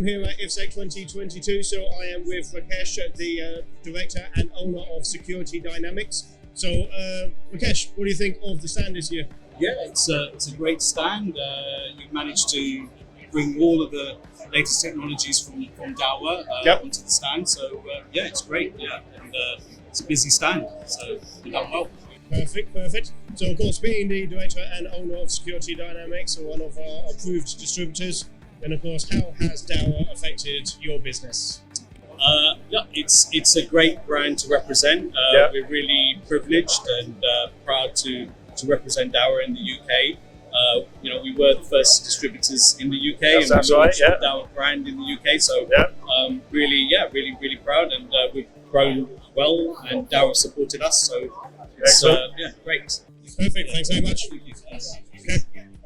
here at IFSEC 2022, so I am with Rakesh, the Director and Owner of Security Dynamics. So Rakesh, what do you think of the stand this year? Yeah, it's a great stand. You've managed to bring all of the latest technologies from Dahua onto the stand, so yeah, it's great, yeah, and it's a busy stand, so you've done well. Perfect. So of course, being the Director and Owner of Security Dynamics, or one of our approved distributors, then of course, how has Dahua affected your business? Yeah, it's a great brand to represent. We're really privileged and proud to represent Dahua in the UK. We were the first distributors in the UK, and we launched the Dahua brand in the UK. So really proud, and we've grown well, and Dahua supported us. So it's great. Perfect. Thanks very much.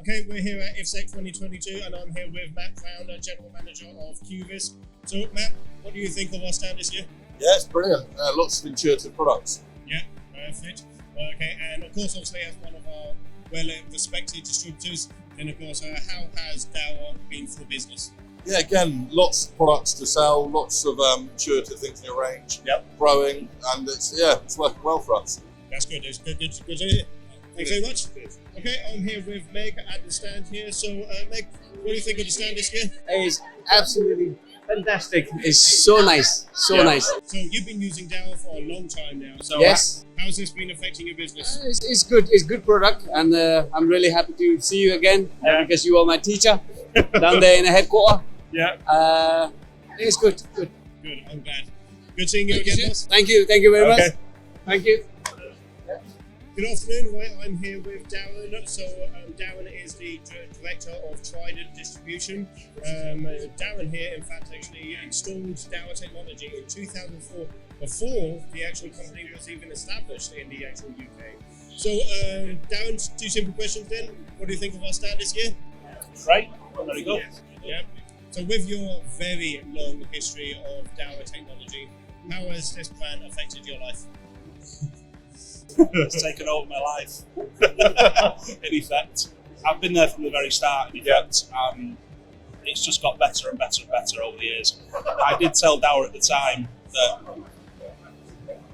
Okay, we're here at IFSEC 2022, and I'm here with Matt Founder, General Manager of Enquiries. So, Matt, what do you think of our stand this year? Yeah, it's brilliant. Lots of intuitive products. Yeah, perfect. Okay, and of course, obviously, as one of our well-respected distributors, then of course, how has Dahua been for business? Yeah, again, lots of products to sell, lots of intuitive things in your range, growing, and it's working well for us. That's good. It's good to hear. Thanks very much. Okay, I'm here with Meg at the stand here. So, Meg, what do you think of the stand this year? It's absolutely fantastic. It's so nice, nice. So, you've been using Dahua for a long time now. So yes. How's this been affecting your business? It's good. It's good product, and I'm really happy to see you again because you are my teacher down there in the headquarters. Yeah. It's good. Good. I'm glad. Good seeing you again, boss. Thank you very much. Thank you. Good afternoon. Right, I'm here with Darren. So Darren is the Director of Trident Distribution. Darren here, in fact, actually installed Dahua technology in 2004, before the actual company was even established in the actual UK. So Darren, two simple questions then. What do you think of our stand this year? Great. Very good. Yeah. So with your very long history of Dahua technology, how has this brand affected your life? It's taken over my life, in effect. I've been there from the very start, in effect. It's just got better and better and better over the years. I did tell Dahua at the time that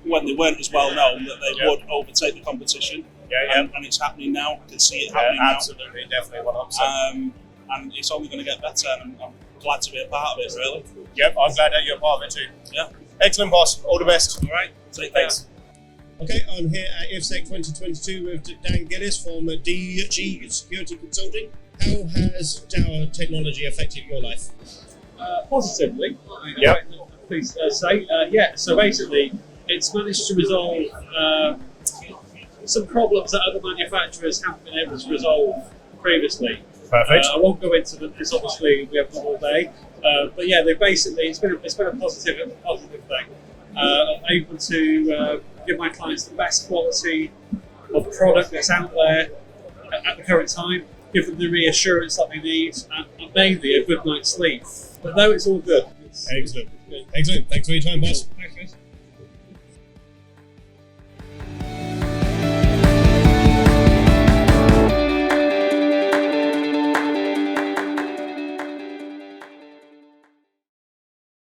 when they weren't as well known, that they would overtake the competition. And it's happening now. I can see it happening now. Absolutely, definitely 100%. And it's only going to get better, and I'm glad to be a part of it, really. Yep, I'm glad that you're a part of it too. Yeah. Excellent, boss. All the best. All right. Take care. Thanks. Okay, I'm here at IFSEC 2022 with Dan Gillis from DG Security Consulting. How has Dahua technology affected your life? Positively, please say. So basically, it's managed to resolve some problems that other manufacturers haven't been able to resolve previously. Perfect. I won't go into them because obviously we have not all day. But yeah, it's been a positive thing. I'm able to give my clients the best quality of product that's out there at the current time, give them the reassurance that they need, and mainly a good night's sleep. But no, it's all good. Excellent. Thanks for your time, boss.